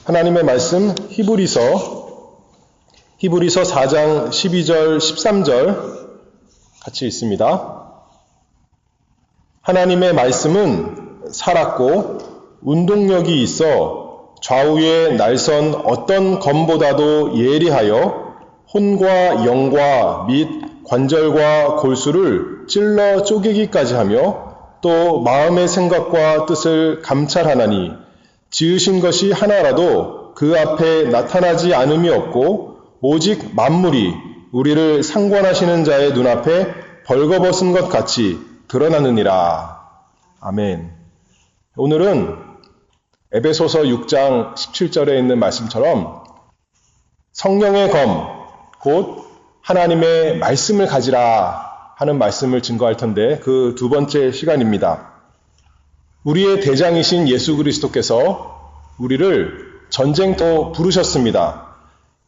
하나님의 말씀 히브리서 4장 12절 13절 같이 읽습니다. 하나님의 말씀은 살았고 운동력이 있어 좌우의 날선 어떤 검보다도 예리하여 혼과 영과 및 관절과 골수를 찔러 쪼개기까지 하며 또 마음의 생각과 뜻을 감찰하나니 지으신 것이 하나라도 그 앞에 나타나지 않음이 없고 오직 만물이 우리를 상관하시는 자의 눈앞에 벌거벗은 것 같이 드러나느니라. 아멘. 오늘은 에베소서 6장 17절에 있는 말씀처럼 성령의 검, 곧 하나님의 말씀을 가지라 하는 말씀을 증거할 텐데 그 두 번째 시간입니다. 우리의 대장이신 예수 그리스도께서 우리를 전쟁터 부르셨습니다.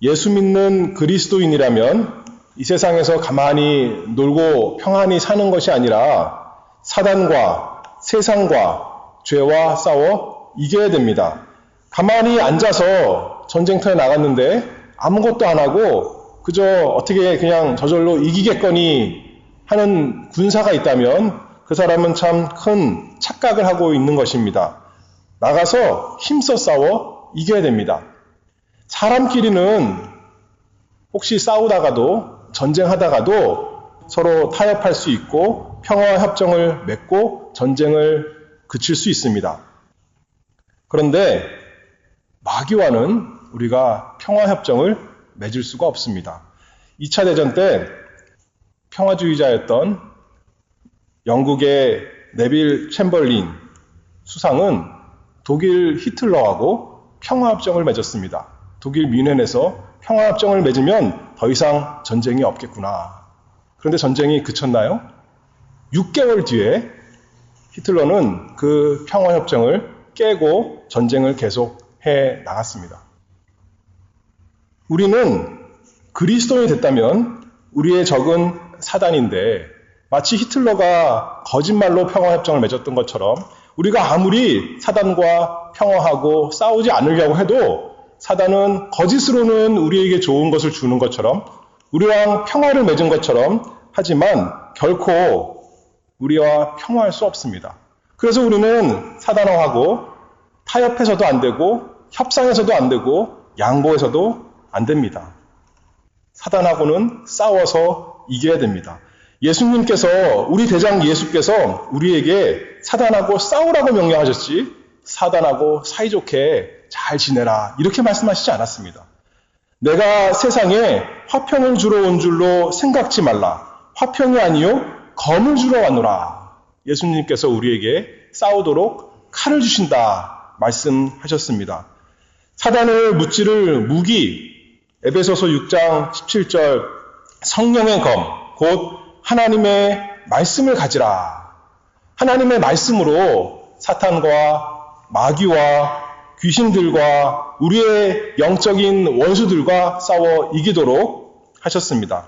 예수 믿는 그리스도인이라면 이 세상에서 가만히 놀고 평안히 사는 것이 아니라 사단과 세상과 죄와 싸워 이겨야 됩니다. 가만히 앉아서 전쟁터에 나갔는데 아무것도 안 하고 그저 어떻게 그냥 저절로 이기겠거니 하는 군사가 있다면 그 사람은 참 큰 착각을 하고 있는 것입니다. 나가서 힘써 싸워 이겨야 됩니다. 사람끼리는 혹시 싸우다가도 전쟁하다가도 서로 타협할 수 있고 평화 협정을 맺고 전쟁을 그칠 수 있습니다. 그런데 마귀와는 우리가 평화 협정을 맺을 수가 없습니다. 2차 대전 때 평화주의자였던 영국의 네빌 챔벌린 수상은 독일 히틀러하고 평화협정을 맺었습니다. 독일 뮌헨에서 평화협정을 맺으면 더 이상 전쟁이 없겠구나. 그런데 전쟁이 그쳤나요? 6개월 뒤에 히틀러는 그 평화협정을 깨고 전쟁을 계속해 나갔습니다. 우리는 그리스도인이 됐다면 우리의 적은 사단인데 마치 히틀러가 거짓말로 평화협정을 맺었던 것처럼 우리가 아무리 사단과 평화하고 싸우지 않으려고 해도 사단은 거짓으로는 우리에게 좋은 것을 주는 것처럼 우리랑 평화를 맺은 것처럼 하지만 결코 우리와 평화할 수 없습니다. 그래서 우리는 사단화하고 타협해서도 안 되고 협상해서도 안 되고 양보해서도 안 됩니다. 사단하고는 싸워서 이겨야 됩니다. 예수님께서 우리 대장 예수께서 우리에게 사단하고 싸우라고 명령하셨지 사단하고 사이좋게 잘 지내라 이렇게 말씀하시지 않았습니다. 내가 세상에 화평을 주러 온 줄로 생각지 말라. 화평이 아니요 검을 주러 왔노라. 예수님께서 우리에게 싸우도록 칼을 주신다 말씀하셨습니다. 사단을 무찌를 무기 에베소서 6장 17절 성령의 검 곧 하나님의 말씀을 가지라. 하나님의 말씀으로 사탄과 마귀와 귀신들과 우리의 영적인 원수들과 싸워 이기도록 하셨습니다.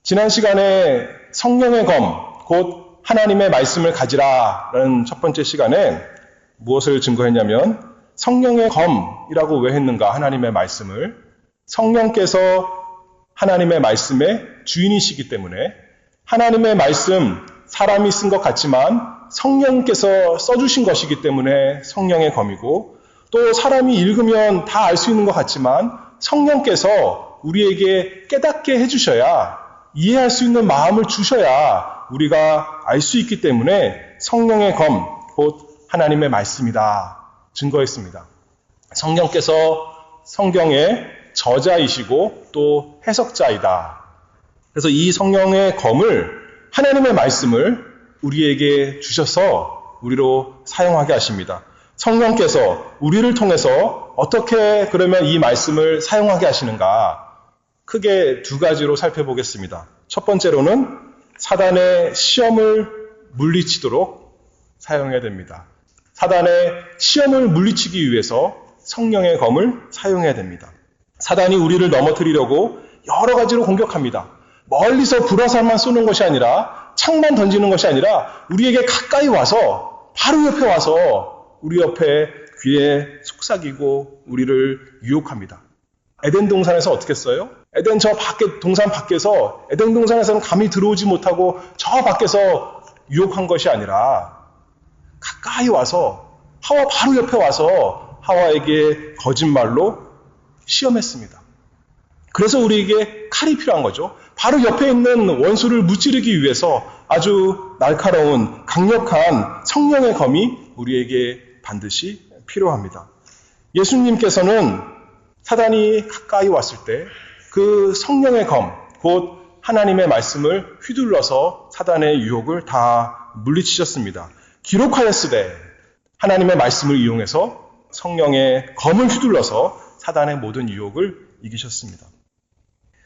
지난 시간에 성령의 검, 곧 하나님의 말씀을 가지라라는 첫 번째 시간에 무엇을 증거했냐면 성령의 검이라고 왜 했는가 하나님의 말씀을 성령께서 하나님의 말씀의 주인이시기 때문에 하나님의 말씀, 사람이 쓴 것 같지만 성령께서 써주신 것이기 때문에 성령의 검이고 또 사람이 읽으면 다 알 수 있는 것 같지만 성령께서 우리에게 깨닫게 해주셔야 이해할 수 있는 마음을 주셔야 우리가 알 수 있기 때문에 성령의 검, 곧 하나님의 말씀이다 증거했습니다. 성령께서 성경의 저자이시고 또 해석자이다. 그래서 이 성령의 검을 하나님의 말씀을 우리에게 주셔서 우리로 사용하게 하십니다. 성령께서 우리를 통해서 어떻게 그러면 이 말씀을 사용하게 하시는가 크게 두 가지로 살펴보겠습니다. 첫 번째로는 사단의 시험을 물리치도록 사용해야 됩니다. 사단의 시험을 물리치기 위해서 성령의 검을 사용해야 됩니다. 사단이 우리를 넘어뜨리려고 여러 가지로 공격합니다. 멀리서 불화살만 쏘는 것이 아니라 창만 던지는 것이 아니라 우리에게 가까이 와서 바로 옆에 와서 우리 옆에 귀에 속삭이고 우리를 유혹합니다. 에덴 동산에서 어떻게 했어요? 에덴 동산 밖에서, 에덴 동산에서는 감히 들어오지 못하고 저 밖에서 유혹한 것이 아니라 가까이 와서 하와 바로 옆에 와서 하와에게 거짓말로 시험했습니다. 그래서 우리에게 칼이 필요한 거죠. 바로 옆에 있는 원수를 무찌르기 위해서 아주 날카로운 강력한 성령의 검이 우리에게 반드시 필요합니다. 예수님께서는 사단이 가까이 왔을 때 그 성령의 검, 곧 하나님의 말씀을 휘둘러서 사단의 유혹을 다 물리치셨습니다. 기록하였으되 하나님의 말씀을 이용해서 성령의 검을 휘둘러서 사단의 모든 유혹을 이기셨습니다.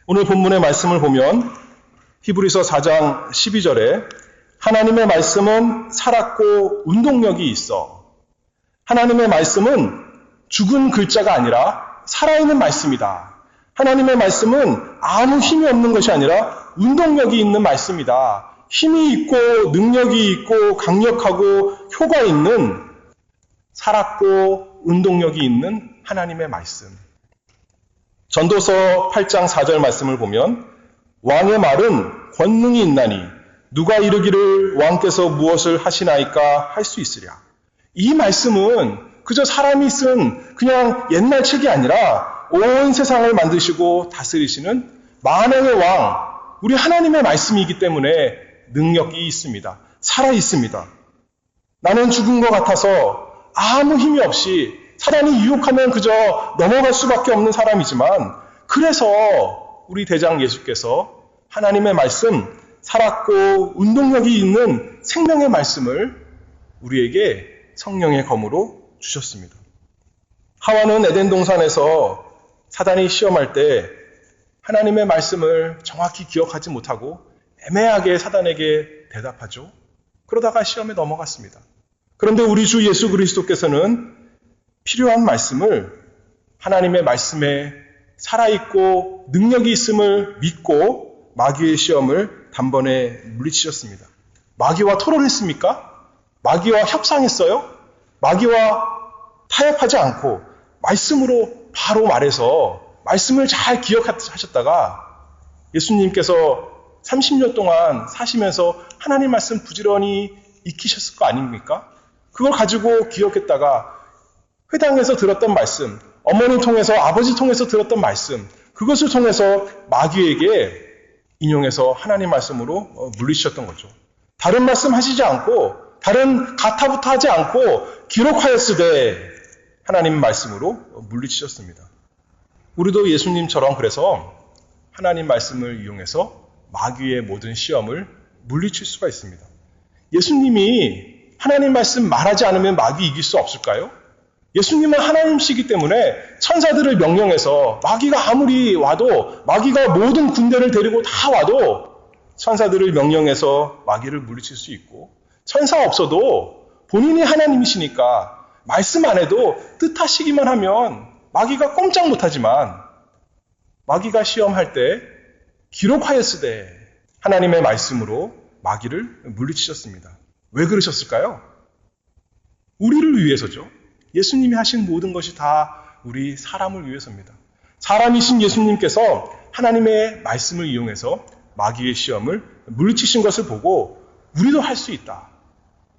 오늘 본문의 말씀을 보면 히브리서 4장 12절에 하나님의 말씀은 살았고 운동력이 있어. 하나님의 말씀은 죽은 글자가 아니라 살아있는 말씀이다. 하나님의 말씀은 아무 힘이 없는 것이 아니라 운동력이 있는 말씀이다. 힘이 있고 능력이 있고 강력하고 효과 있는 살았고 운동력이 있는 하나님의 말씀. 전도서 8장 4절 말씀을 보면 왕의 말은 권능이 있나니 누가 이르기를 왕께서 무엇을 하시나이까 할 수 있으랴. 이 말씀은 그저 사람이 쓴 그냥 옛날 책이 아니라 온 세상을 만드시고 다스리시는 만왕의 왕, 우리 하나님의 말씀이기 때문에 능력이 있습니다. 살아 있습니다. 나는 죽은 것 같아서 아무 힘이 없이 사단이 유혹하면 그저 넘어갈 수밖에 없는 사람이지만 그래서 우리 대장 예수께서 하나님의 말씀, 살았고 운동력이 있는 생명의 말씀을 우리에게 성령의 검으로 주셨습니다. 하와는 에덴 동산에서 사단이 시험할 때 하나님의 말씀을 정확히 기억하지 못하고 애매하게 사단에게 대답하죠. 그러다가 시험에 넘어갔습니다. 그런데 우리 주 예수 그리스도께서는 필요한 말씀을 하나님의 말씀에 살아있고 능력이 있음을 믿고 마귀의 시험을 단번에 물리치셨습니다. 마귀와 토론했습니까? 마귀와 협상했어요? 마귀와 타협하지 않고 말씀으로 바로 말해서 말씀을 잘 기억하셨다가 예수님께서 30년 동안 사시면서 하나님 말씀 부지런히 익히셨을 거 아닙니까? 그걸 가지고 기억했다가 회당에서 들었던 말씀, 어머니 통해서 아버지 통해서 들었던 말씀, 그것을 통해서 마귀에게 인용해서 하나님 말씀으로 물리치셨던 거죠. 다른 말씀 하시지 않고 다른 가타부터 하지 않고 기록하였으되 하나님 말씀으로 물리치셨습니다. 우리도 예수님처럼 그래서 하나님 말씀을 이용해서 마귀의 모든 시험을 물리칠 수가 있습니다. 예수님이 하나님 말씀 말하지 않으면 마귀 이길 수 없을까요? 예수님은 하나님이시기 때문에 천사들을 명령해서 마귀가 아무리 와도 마귀가 모든 군대를 데리고 다 와도 천사들을 명령해서 마귀를 물리칠 수 있고 천사 없어도 본인이 하나님이시니까 말씀 안 해도 뜻하시기만 하면 마귀가 꼼짝 못하지만 마귀가 시험할 때 기록하였으되 하나님의 말씀으로 마귀를 물리치셨습니다. 왜 그러셨을까요? 우리를 위해서죠. 예수님이 하신 모든 것이 다 우리 사람을 위해서입니다. 사람이신 예수님께서 하나님의 말씀을 이용해서 마귀의 시험을 물리치신 것을 보고 우리도 할 수 있다.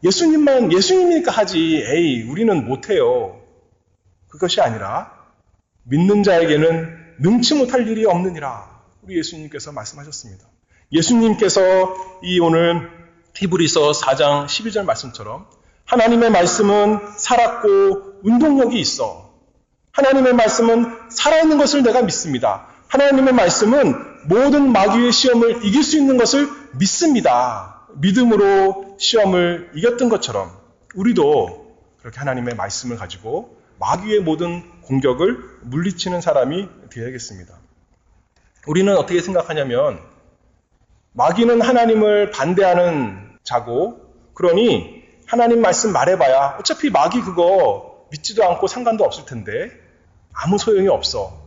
예수님이니까 하지. 에이, 우리는 못해요. 그것이 아니라 믿는 자에게는 능치 못할 일이 없느니라. 우리 예수님께서 말씀하셨습니다. 예수님께서 이 오늘 히브리서 4장 12절 말씀처럼 하나님의 말씀은 살았고 운동력이 있어. 하나님의 말씀은 살아있는 것을 내가 믿습니다. 하나님의 말씀은 모든 마귀의 시험을 이길 수 있는 것을 믿습니다. 믿음으로 시험을 이겼던 것처럼 우리도 그렇게 하나님의 말씀을 가지고 마귀의 모든 공격을 물리치는 사람이 되어야겠습니다. 우리는 어떻게 생각하냐면 마귀는 하나님을 반대하는 자고 그러니 하나님 말씀 말해봐야 어차피 마귀 그거 믿지도 않고 상관도 없을 텐데 아무 소용이 없어.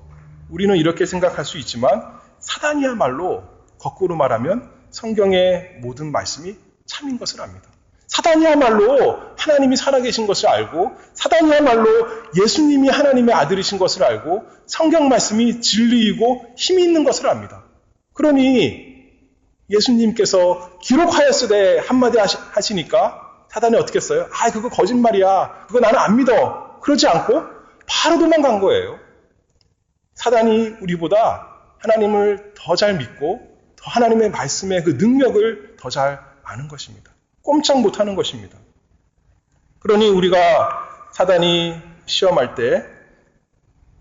우리는 이렇게 생각할 수 있지만 사단이야말로 거꾸로 말하면 성경의 모든 말씀이 참인 것을 압니다. 사단이야말로 하나님이 살아계신 것을 알고 사단이야말로 예수님이 하나님의 아들이신 것을 알고 성경 말씀이 진리이고 힘이 있는 것을 압니다. 그러니 예수님께서 기록하였으되 한마디 하시니까 사단이 어떻게 했어요? 그거 거짓말이야. 그거 나는 안 믿어. 그러지 않고 바로 도망간 거예요. 사단이 우리보다 하나님을 더 잘 믿고 더 하나님의 말씀의 그 능력을 더 잘 아는 것입니다. 꼼짝 못하는 것입니다. 그러니 우리가 사단이 시험할 때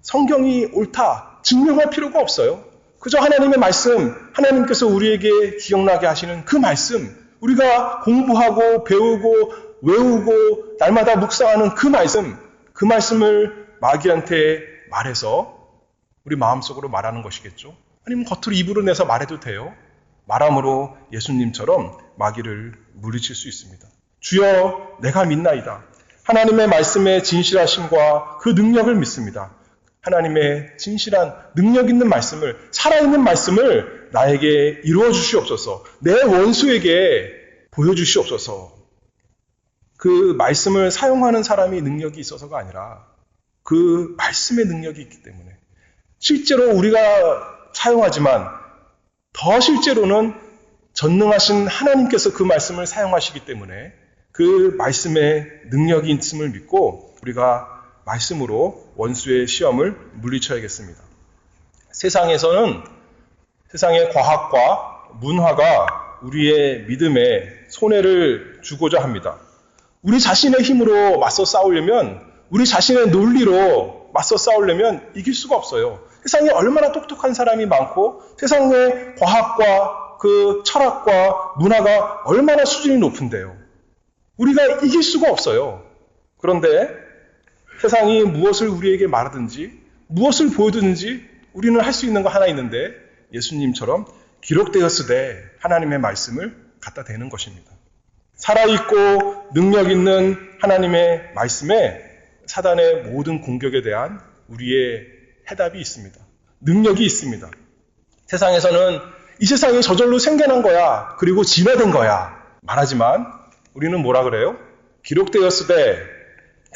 성경이 옳다 증명할 필요가 없어요. 그저 하나님의 말씀, 하나님께서 우리에게 기억나게 하시는 그 말씀, 우리가 공부하고 배우고 외우고 날마다 묵상하는 그 말씀을 마귀한테 말해서 우리 마음속으로 말하는 것이겠죠. 아니면 겉으로 입으로 내서 말해도 돼요. 말함으로 예수님처럼 마귀를 물리칠 수 있습니다. 주여 내가 믿나이다. 하나님의 말씀의 진실하심과 그 능력을 믿습니다. 하나님의 진실한 능력 있는 말씀을, 살아있는 말씀을 나에게 이루어 주시옵소서. 내 원수에게 보여주시옵소서. 그 말씀을 사용하는 사람이 능력이 있어서가 아니라 그 말씀의 능력이 있기 때문에 실제로 우리가 사용하지만 더 실제로는 전능하신 하나님께서 그 말씀을 사용하시기 때문에 그 말씀의 능력이 있음을 믿고 우리가 말씀으로 원수의 시험을 물리쳐야겠습니다. 세상에서는 세상의 과학과 문화가 우리의 믿음에 손해를 주고자 합니다. 우리 자신의 힘으로 맞서 싸우려면, 우리 자신의 논리로 맞서 싸우려면 이길 수가 없어요. 세상에 얼마나 똑똑한 사람이 많고 세상의 과학과 그 철학과 문화가 얼마나 수준이 높은데요. 우리가 이길 수가 없어요. 그런데 세상이 무엇을 우리에게 말하든지 무엇을 보여주든지 우리는 할 수 있는 거 하나 있는데 예수님처럼 기록되었으되 하나님의 말씀을 갖다 대는 것입니다. 살아있고 능력 있는 하나님의 말씀에 사단의 모든 공격에 대한 우리의 해답이 있습니다. 능력이 있습니다. 세상에서는 이 세상이 저절로 생겨난 거야. 그리고 진화된 거야. 말하지만 우리는 뭐라 그래요? 기록되었으되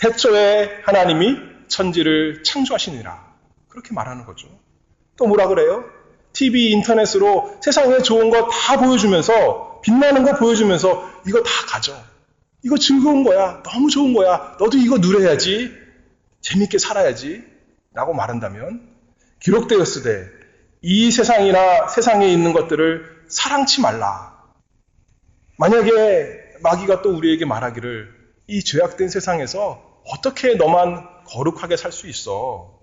태초에 하나님이 천지를 창조하시니라. 그렇게 말하는 거죠. 또 뭐라 그래요? TV, 인터넷으로 세상에 좋은 거 다 보여주면서 빛나는 거 보여주면서 이거 다 가져. 이거 즐거운 거야. 너무 좋은 거야. 너도 이거 누려야지. 재밌게 살아야지. 라고 말한다면 기록되었으되 이 세상이나 세상에 있는 것들을 사랑치 말라. 만약에 마귀가 또 우리에게 말하기를 이 죄악된 세상에서 어떻게 너만 거룩하게 살 수 있어?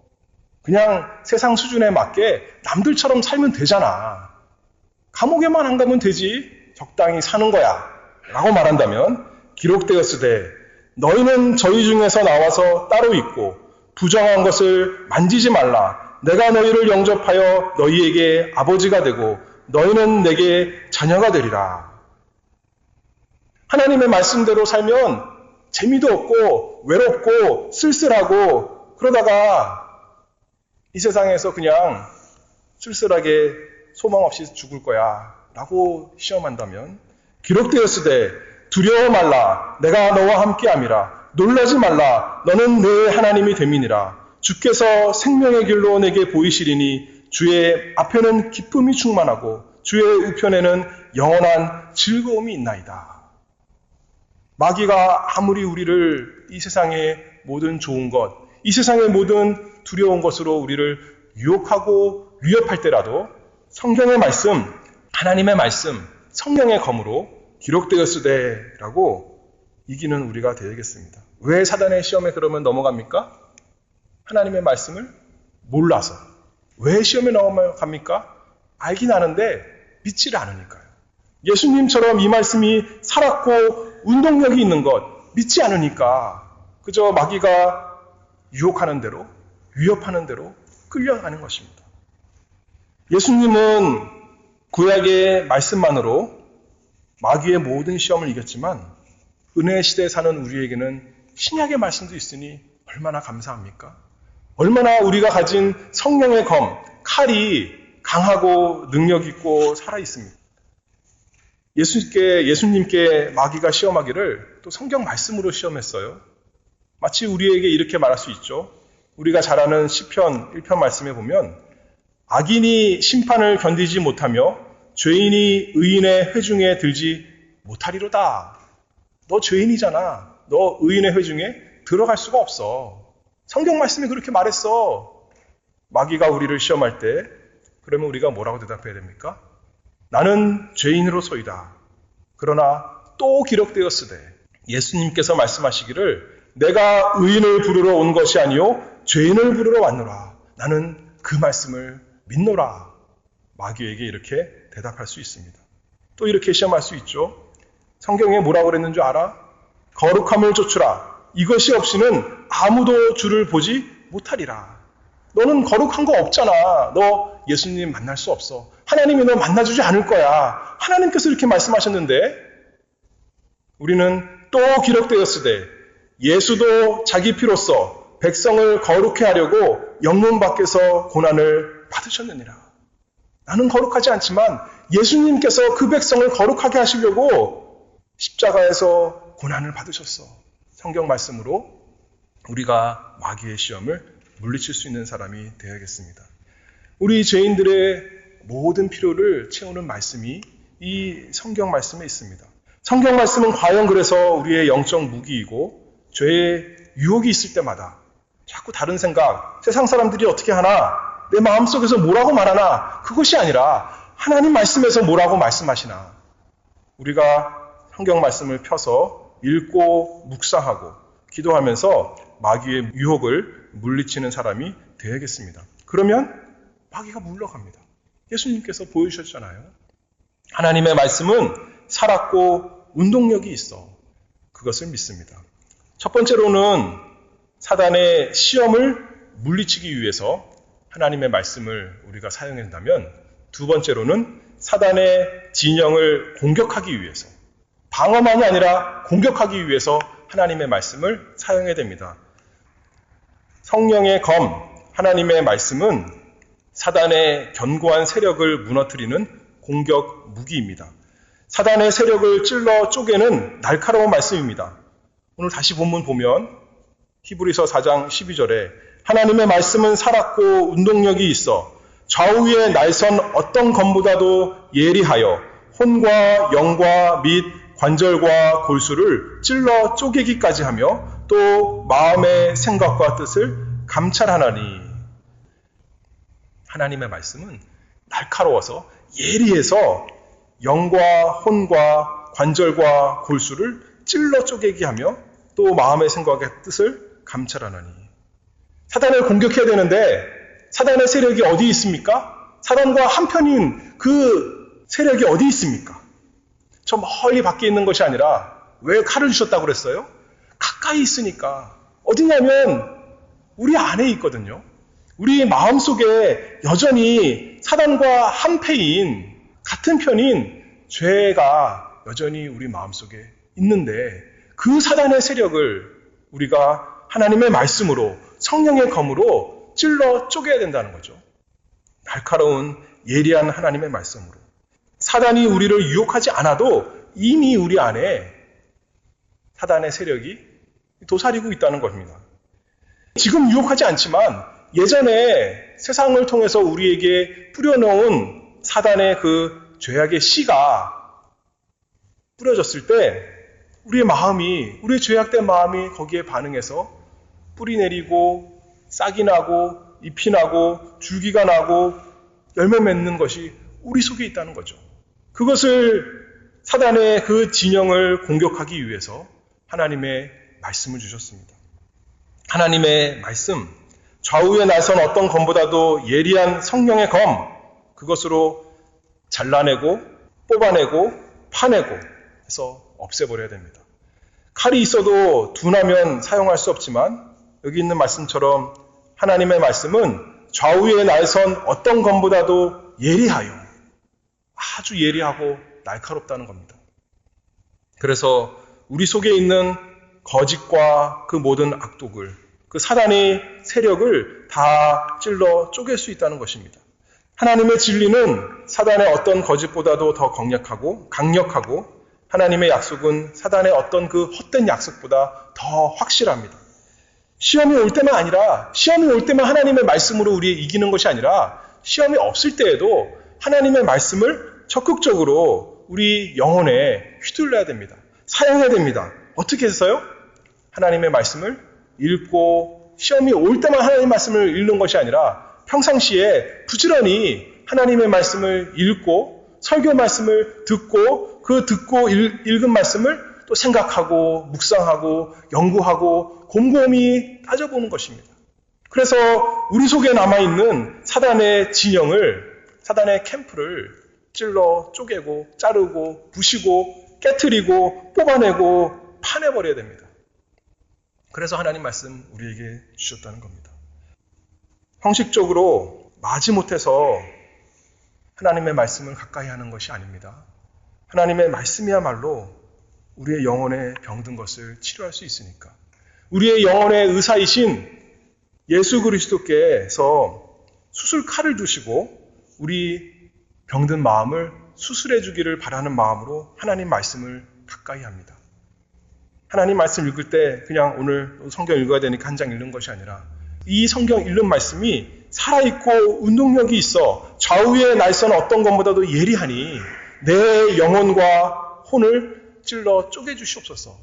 그냥 세상 수준에 맞게 남들처럼 살면 되잖아. 감옥에만 안 가면 되지. 적당히 사는 거야. 라고 말한다면 기록되었으되 너희는 저희 중에서 나와서 따로 있고 부정한 것을 만지지 말라. 내가 너희를 영접하여 너희에게 아버지가 되고 너희는 내게 자녀가 되리라. 하나님의 말씀대로 살면 재미도 없고 외롭고 쓸쓸하고 그러다가 이 세상에서 그냥 쓸쓸하게 소망 없이 죽을 거야 라고 시험한다면 기록되었으되 두려워 말라. 내가 너와 함께함이라. 놀라지 말라. 너는 내 하나님이 됨이니라. 주께서 생명의 길로 내게 보이시리니 주의 앞에는 기쁨이 충만하고 주의 우편에는 영원한 즐거움이 있나이다. 마귀가 아무리 우리를 이 세상의 모든 좋은 것, 이 세상의 모든 두려운 것으로 우리를 유혹하고 위협할 때라도 성경의 말씀, 하나님의 말씀, 성령의 검으로 기록되었으되라고 이기는 우리가 되야겠습니다. 왜 사단의 시험에 그러면 넘어갑니까? 하나님의 말씀을 몰라서. 왜 시험에 넘어갑니까? 알긴 아는데 믿지를 않으니까요. 예수님처럼 이 말씀이 살았고 운동력이 있는 것 믿지 않으니까 그저 마귀가 유혹하는 대로, 위협하는 대로 끌려가는 것입니다. 예수님은 구약의 말씀만으로 마귀의 모든 시험을 이겼지만 은혜의 시대에 사는 우리에게는 신약의 말씀도 있으니 얼마나 감사합니까? 얼마나 우리가 가진 성령의 검, 칼이 강하고 능력 있고 살아 있습니다. 예수님께 마귀가 시험하기를 또 성경 말씀으로 시험했어요. 마치 우리에게 이렇게 말할 수 있죠. 우리가 잘 아는 시편 1편 말씀에 보면 악인이 심판을 견디지 못하며 죄인이 의인의 회중에 들지 못하리로다. 너 죄인이잖아. 너 의인의 회중에 들어갈 수가 없어. 성경 말씀이 그렇게 말했어. 마귀가 우리를 시험할 때 그러면 우리가 뭐라고 대답해야 됩니까? 나는 죄인으로소이다. 그러나 또 기록되었으되 예수님께서 말씀하시기를 내가 의인을 부르러 온 것이 아니요 죄인을 부르러 왔노라. 나는 그 말씀을 믿노라. 마귀에게 이렇게 대답할 수 있습니다. 또 이렇게 시험할 수 있죠. 성경에 뭐라고 그랬는 줄 알아? 거룩함을 좇으라. 이것이 없이는 아무도 주를 보지 못하리라. 너는 거룩한 거 없잖아. 너 예수님 만날 수 없어. 하나님이 너 만나주지 않을 거야. 하나님께서 이렇게 말씀하셨는데 우리는 또 기록되었으되 예수도 자기 피로써 백성을 거룩해 하려고 영문 밖에서 고난을 받으셨느니라. 나는 거룩하지 않지만 예수님께서 그 백성을 거룩하게 하시려고 십자가에서 고난을 받으셨어. 성경 말씀으로 우리가 마귀의 시험을 물리칠 수 있는 사람이 되어야겠습니다. 우리 죄인들의 모든 필요를 채우는 말씀이 이 성경 말씀에 있습니다. 성경 말씀은 과연 그래서 우리의 영적 무기이고 죄의 유혹이 있을 때마다 자꾸 다른 생각, 세상 사람들이 어떻게 하나, 내 마음속에서 뭐라고 말하나, 그것이 아니라 하나님 말씀에서 뭐라고 말씀하시나 우리가 성경 말씀을 펴서 읽고 묵상하고 기도하면서 마귀의 유혹을 물리치는 사람이 되어야겠습니다. 그러면 마귀가 물러갑니다. 예수님께서 보여주셨잖아요. 하나님의 말씀은 살았고 운동력이 있어. 그것을 믿습니다. 첫 번째로는 사단의 시험을 물리치기 위해서 하나님의 말씀을 우리가 사용한다면 두 번째로는 사단의 진영을 공격하기 위해서 방어만이 아니라 공격하기 위해서 하나님의 말씀을 사용해야 됩니다. 성령의 검, 하나님의 말씀은 사단의 견고한 세력을 무너뜨리는 공격 무기입니다. 사단의 세력을 찔러 쪼개는 날카로운 말씀입니다. 오늘 다시 본문 보면 히브리서 4장 12절에 하나님의 말씀은 살았고 운동력이 있어 좌우에 날선 어떤 검보다도 예리하여 혼과 영과 및 관절과 골수를 찔러 쪼개기까지 하며 또 마음의 생각과 뜻을 감찰하나니. 하나님의 말씀은 날카로워서 예리해서 영과 혼과 관절과 골수를 찔러 쪼개기 하며 또 마음의 생각의 뜻을 감찰하나니. 사단을 공격해야 되는데 사단의 세력이 어디 있습니까? 사단과 한편인 그 세력이 어디 있습니까? 저 멀리 밖에 있는 것이 아니라 왜 칼을 주셨다고 그랬어요? 가까이 있으니까. 어디냐면 우리 안에 있거든요. 우리 마음속에 여전히 사단과 한패인 같은 편인 죄가 여전히 우리 마음속에 있는데 그 사단의 세력을 우리가 하나님의 말씀으로 성령의 검으로 찔러 쪼개야 된다는 거죠. 날카로운 예리한 하나님의 말씀으로. 사단이 우리를 유혹하지 않아도 이미 우리 안에 사단의 세력이 도사리고 있다는 겁니다. 지금 유혹하지 않지만 예전에 세상을 통해서 우리에게 뿌려놓은 사단의 그 죄악의 씨가 뿌려졌을 때 우리의 마음이, 우리의 죄악된 마음이 거기에 반응해서 뿌리 내리고 싹이 나고 잎이 나고 줄기가 나고 열매 맺는 것이 우리 속에 있다는 거죠. 그것을 사단의 그 진영을 공격하기 위해서 하나님의 말씀을 주셨습니다. 하나님의 말씀, 좌우에 나선 어떤 검보다도 예리한 성령의 검, 그것으로 잘라내고 뽑아내고 파내고 해서 없애버려야 됩니다. 칼이 있어도 둔하면 사용할 수 없지만 여기 있는 말씀처럼 하나님의 말씀은 좌우에 나선 어떤 검보다도 예리하여 아주 예리하고 날카롭다는 겁니다. 그래서 우리 속에 있는 거짓과 그 모든 악독을, 그 사단의 세력을 다 찔러 쪼갤 수 있다는 것입니다. 하나님의 진리는 사단의 어떤 거짓보다도 더 강력하고 하나님의 약속은 사단의 어떤 그 헛된 약속보다 더 확실합니다. 시험이 올 때만 아니라 시험이 올 때만 하나님의 말씀으로 우리 이기는 것이 아니라 시험이 없을 때에도 하나님의 말씀을 적극적으로 우리 영혼에 휘둘러야 됩니다. 사용해야 됩니다. 어떻게 해서요? 하나님의 말씀을 읽고 시험이 올 때만 하나님의 말씀을 읽는 것이 아니라 평상시에 부지런히 하나님의 말씀을 읽고 설교 말씀을 듣고 그 듣고 읽은 말씀을 또 생각하고 묵상하고 연구하고 곰곰이 따져보는 것입니다. 그래서 우리 속에 남아있는 사단의 진영을, 사단의 캠프를 찔러 쪼개고 자르고 부시고 깨트리고 뽑아내고 파내버려야 됩니다. 그래서 하나님 말씀 우리에게 주셨다는 겁니다. 형식적으로 마지못해서 하나님의 말씀을 가까이 하는 것이 아닙니다. 하나님의 말씀이야말로 우리의 영혼에 병든 것을 치료할 수 있으니까. 우리의 영혼의 의사이신 예수 그리스도께서 수술칼을 두시고 우리 병든 마음을 수술해 주기를 바라는 마음으로 하나님 말씀을 가까이 합니다. 하나님 말씀 읽을 때 그냥 오늘 성경 읽어야 되니까 한 장 읽는 것이 아니라 이 성경 읽는 말씀이 살아있고 운동력이 있어 좌우의 날선 어떤 것보다도 예리하니 내 영혼과 혼을 찔러 쪼개주시옵소서.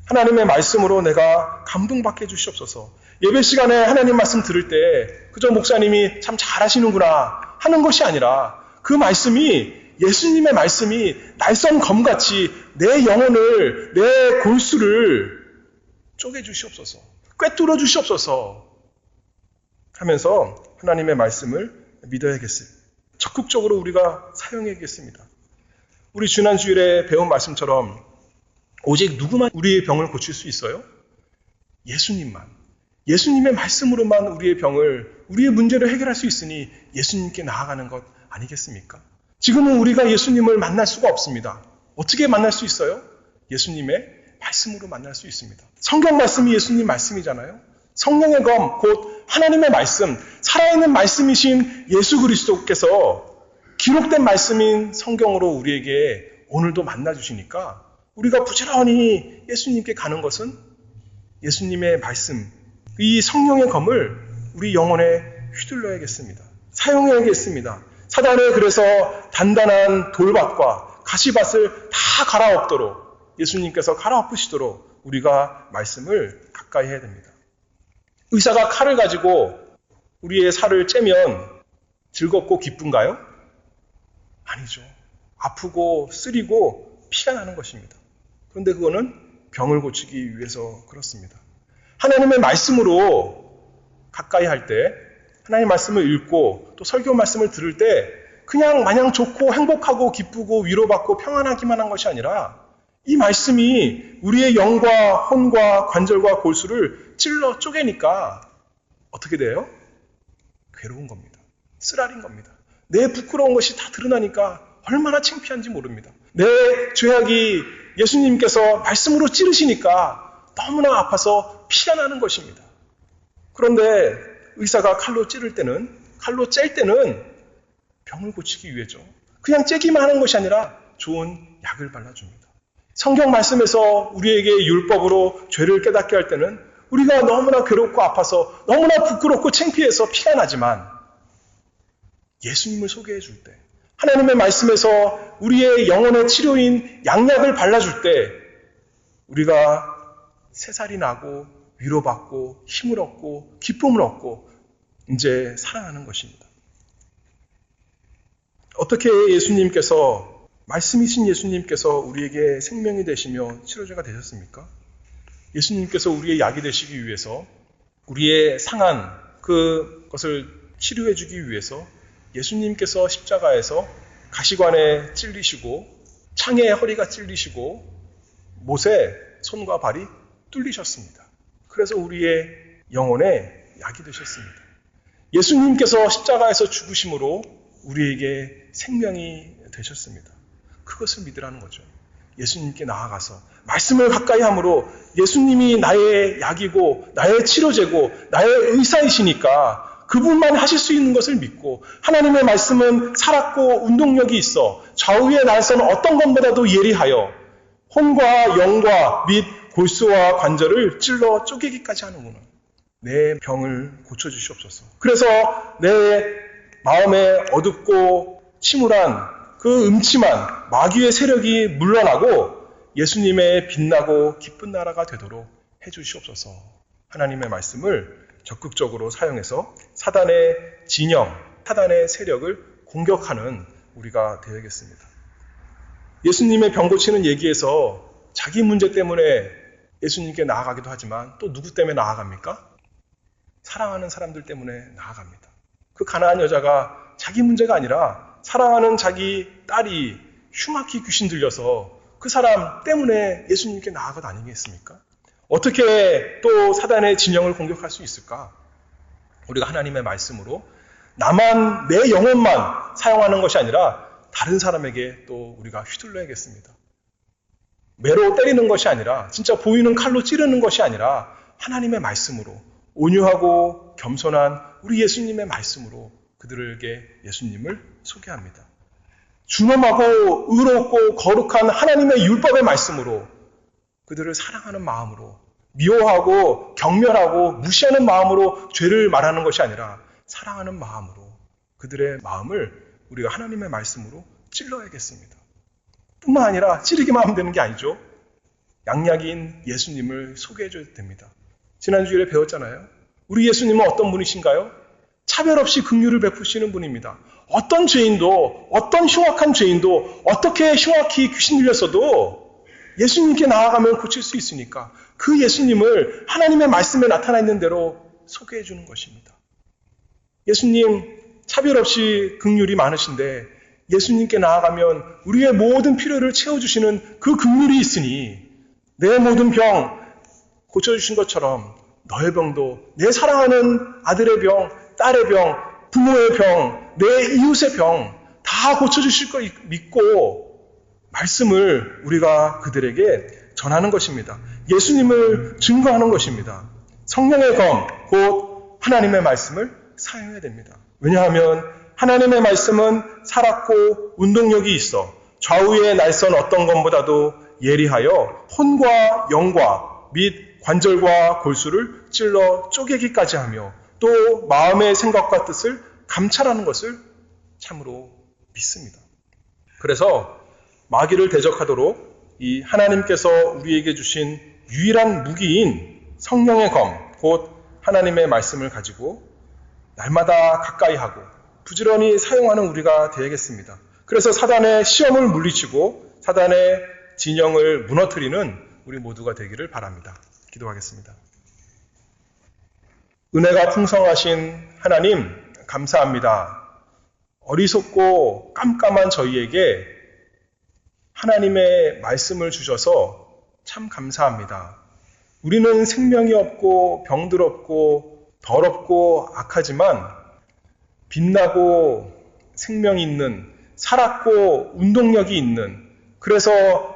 하나님의 말씀으로 내가 감동받게 해주시옵소서. 예배 시간에 하나님 말씀 들을 때 그저 목사님이 참 잘하시는구나 하는 것이 아니라 그 말씀이 예수님의 말씀이 날선 검같이 내 영혼을 내 골수를 쪼개주시옵소서. 꿰뚫어 주시옵소서 하면서 하나님의 말씀을 믿어야겠습니다. 적극적으로 우리가 사용해야겠습니다. 우리 지난 주일에 배운 말씀처럼 오직 누구만 우리의 병을 고칠 수 있어요? 예수님만. 예수님의 말씀으로만 우리의 병을, 우리의 문제를 해결할 수 있으니 예수님께 나아가는 것 아니겠습니까? 지금은 우리가 예수님을 만날 수가 없습니다. 어떻게 만날 수 있어요? 예수님의 말씀으로 만날 수 있습니다. 성경 말씀이 예수님 말씀이잖아요. 성령의 검, 곧 하나님의 말씀, 살아있는 말씀이신 예수 그리스도께서 기록된 말씀인 성경으로 우리에게 오늘도 만나주시니까 우리가 부지런히 예수님께 가는 것은 예수님의 말씀, 이 성령의 검을 우리 영혼에 휘둘러야겠습니다. 사용해야겠습니다. 사단의 그래서 단단한 돌밭과 가시밭을 다 갈아엎도록 예수님께서 갈아엎으시도록 우리가 말씀을 가까이 해야 됩니다. 의사가 칼을 가지고 우리의 살을 째면 즐겁고 기쁜가요? 아니죠. 아프고 쓰리고 피가 나는 것입니다. 그런데 그거는 병을 고치기 위해서 그렇습니다. 하나님의 말씀으로 가까이 할 때, 하나님의 말씀을 읽고 또 설교 말씀을 들을 때 그냥 마냥 좋고 행복하고 기쁘고 위로받고 평안하기만 한 것이 아니라 이 말씀이 우리의 영과 혼과 관절과 골수를 찔러 쪼개니까 어떻게 돼요? 괴로운 겁니다. 쓰라린 겁니다. 내 부끄러운 것이 다 드러나니까 얼마나 창피한지 모릅니다. 내 죄악이 예수님께서 말씀으로 찌르시니까 너무나 아파서 피가 나는 것입니다. 그런데 의사가 칼로 찌를 때는, 칼로 짤 때는 병을 고치기 위해죠. 그냥 째기만 하는 것이 아니라 좋은 약을 발라줍니다. 성경 말씀에서 우리에게 율법으로 죄를 깨닫게 할 때는 우리가 너무나 괴롭고 아파서 너무나 부끄럽고 창피해서 피가 나지만 예수님을 소개해 줄 때, 하나님의 말씀에서 우리의 영혼의 치료인 양약을 발라줄 때 우리가 새살이 나고 위로받고 힘을 얻고 기쁨을 얻고 이제 살아나는 것입니다. 어떻게 예수님께서, 말씀이신 예수님께서 우리에게 생명이 되시며 치료제가 되셨습니까? 예수님께서 우리의 약이 되시기 위해서, 우리의 상한 그것을 치료해 주기 위해서 예수님께서 십자가에서 가시관에 찔리시고 창에 허리가 찔리시고 못에 손과 발이 뚫리셨습니다. 그래서 우리의 영혼에 약이 되셨습니다. 예수님께서 십자가에서 죽으심으로 우리에게 생명이 되셨습니다. 그것을 믿으라는 거죠. 예수님께 나아가서 말씀을 가까이 함으로 예수님이 나의 약이고 나의 치료제고 나의 의사이시니까 그분만 하실 수 있는 것을 믿고 하나님의 말씀은 살았고 운동력이 있어 좌우의 날선 어떤 것보다도 예리하여 혼과 영과 및 골수와 관절을 찔러 쪼개기까지 하는구나. 내 병을 고쳐주시옵소서. 그래서 내 마음에 어둡고 침울한 그 음침한 마귀의 세력이 물러나고 예수님의 빛나고 기쁜 나라가 되도록 해주시옵소서. 하나님의 말씀을 적극적으로 사용해서 사단의 진영, 사단의 세력을 공격하는 우리가 되어야겠습니다. 예수님의 병 고치는 얘기에서 자기 문제 때문에 예수님께 나아가기도 하지만 또 누구 때문에 나아갑니까? 사랑하는 사람들 때문에 나아갑니다. 그 가난한 여자가 자기 문제가 아니라 사랑하는 자기 딸이 흉악히 귀신 들려서 그 사람 때문에 예수님께 나아가 아니겠습니까? 어떻게 또 사단의 진영을 공격할 수 있을까? 우리가 하나님의 말씀으로 나만 내 영혼만 사용하는 것이 아니라 다른 사람에게 또 우리가 휘둘러야겠습니다. 매로 때리는 것이 아니라 진짜 보이는 칼로 찌르는 것이 아니라 하나님의 말씀으로 온유하고 겸손한 우리 예수님의 말씀으로 그들에게 예수님을 소개합니다. 준엄하고 의롭고 거룩한 하나님의 율법의 말씀으로 그들을 사랑하는 마음으로 미워하고 경멸하고 무시하는 마음으로 죄를 말하는 것이 아니라 사랑하는 마음으로 그들의 마음을 우리가 하나님의 말씀으로 찔러야겠습니다. 뿐만 아니라 찌르기만 하면 되는 게 아니죠. 양약인 예수님을 소개해줘야 됩니다. 지난주에 배웠잖아요. 우리 예수님은 어떤 분이신가요? 차별 없이 긍휼을 베푸시는 분입니다. 어떤 죄인도, 어떤 흉악한 죄인도 어떻게 흉악히 귀신 들렸어도 예수님께 나아가면 고칠 수 있으니까 그 예수님을 하나님의 말씀에 나타나 있는 대로 소개해 주는 것입니다. 예수님 차별 없이 긍휼이 많으신데 예수님께 나아가면 우리의 모든 필요를 채워주시는 그 긍휼이 있으니 내 모든 병 고쳐주신 것처럼 너의 병도 내 사랑하는 아들의 병, 딸의 병, 부모의 병, 내 이웃의 병 다 고쳐주실 걸 믿고 말씀을 우리가 그들에게 전하는 것입니다. 예수님을 증거하는 것입니다. 성령의 검, 곧 하나님의 말씀을 사용해야 됩니다. 왜냐하면 하나님의 말씀은 살았고 운동력이 있어 좌우의 날선 어떤 것보다도 예리하여 혼과 영과 및 관절과 골수를 찔러 쪼개기까지 하며 또 마음의 생각과 뜻을 감찰하는 것을 참으로 믿습니다. 그래서 마귀를 대적하도록 이 하나님께서 우리에게 주신 유일한 무기인 성령의 검, 곧 하나님의 말씀을 가지고 날마다 가까이 하고 부지런히 사용하는 우리가 되야겠습니다. 그래서 사단의 시험을 물리치고 사단의 진영을 무너뜨리는 우리 모두가 되기를 바랍니다. 기도하겠습니다. 은혜가 풍성하신 하나님 감사합니다. 어리석고 깜깜한 저희에게 하나님의 말씀을 주셔서 참 감사합니다. 우리는 생명이 없고 병들었고 더럽고 악하지만 빛나고 생명이 있는 살았고 운동력이 있는 그래서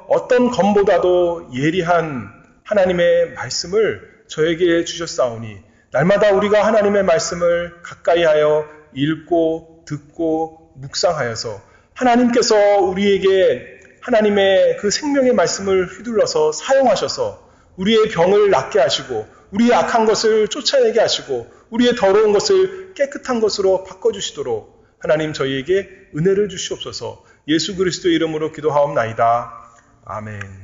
어떤 검보다도 예리한 하나님의 말씀을 저에게 주셨사오니 날마다 우리가 하나님의 말씀을 가까이 하여 읽고 듣고 묵상하여서 하나님께서 우리에게 하나님의 그 생명의 말씀을 휘둘러서 사용하셔서 우리의 병을 낫게 하시고 우리의 악한 것을 쫓아내게 하시고 우리의 더러운 것을 깨끗한 것으로 바꿔주시도록 하나님 저희에게 은혜를 주시옵소서. 예수 그리스도의 이름으로 기도하옵나이다. 아멘.